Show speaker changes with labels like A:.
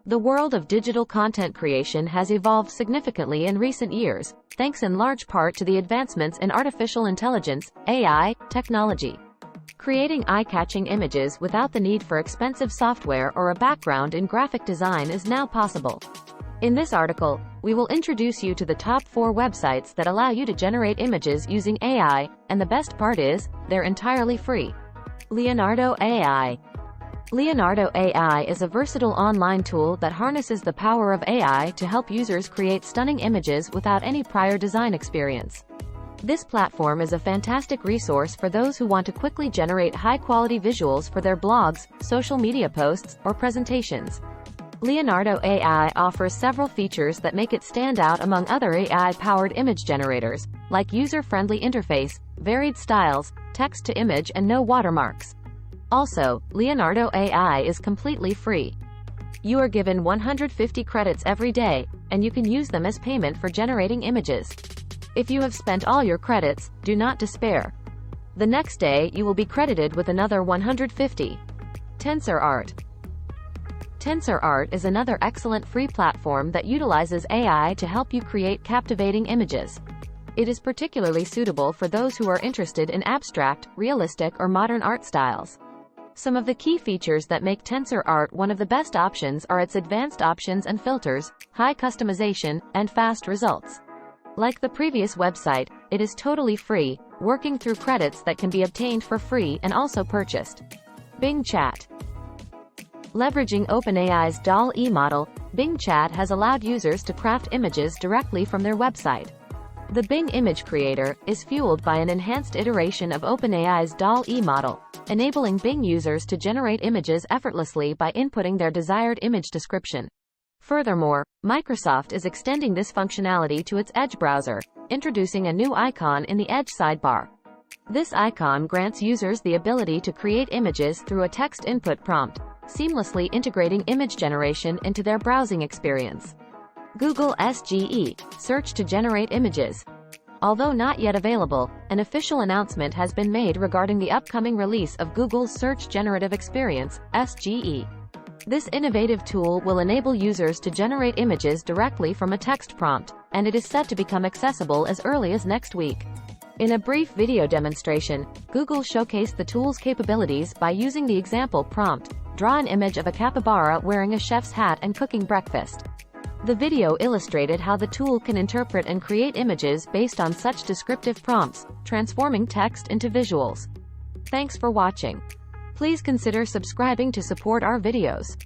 A: The world of digital content creation has evolved significantly in recent years, thanks in large part to the advancements in artificial intelligence, AI, technology. Creating eye-catching images without the need for expensive software or a background in graphic design is now possible. In this article, we will introduce you to the top 4 websites that allow you to generate images using AI, and the best part is, they're entirely free. Leonardo AI. Leonardo AI is a versatile online tool that harnesses the power of AI to help users create stunning images without any prior design experience. This platform is a fantastic resource for those who want to quickly generate high-quality visuals for their blogs, social media posts, or presentations. Leonardo AI offers several features that make it stand out among other AI-powered image generators, like user-friendly interface, varied styles, text-to-image, and no watermarks. Also, Leonardo AI is completely free. You are given 150 credits every day, and you can use them as payment for generating images. If you have spent all your credits, do not despair. The next day you will be credited with another 150. Tensor Art. Tensor Art is another excellent free platform that utilizes AI to help you create captivating images. It is particularly suitable for those who are interested in abstract, realistic, or modern art styles. Some of the key features that make Tensor Art one of the best options are its advanced options and filters, high customization, and fast results. Like the previous website, it is totally free, working through credits that can be obtained for free and also purchased. Bing Chat. Leveraging OpenAI's DALL-E model, Bing Chat has allowed users to craft images directly from their website. The Bing Image Creator is fueled by an enhanced iteration of OpenAI's DALL-E model, enabling Bing users to generate images effortlessly by inputting their desired image description. Furthermore, Microsoft is extending this functionality to its Edge browser, introducing a new icon in the Edge sidebar. This icon grants users the ability to create images through a text input prompt, seamlessly integrating image generation into their browsing experience. Google SGE, Search to Generate Images. Although not yet available, an official announcement has been made regarding the upcoming release of Google's Search Generative Experience, SGE. This innovative tool will enable users to generate images directly from a text prompt, and it is set to become accessible as early as next week. In a brief video demonstration, Google showcased the tool's capabilities by using the example prompt, "Draw an image of a capybara wearing a chef's hat and cooking breakfast." The video illustrated how the tool can interpret and create images based on such descriptive prompts, transforming text into visuals. Thanks for watching. Please consider subscribing to support our videos.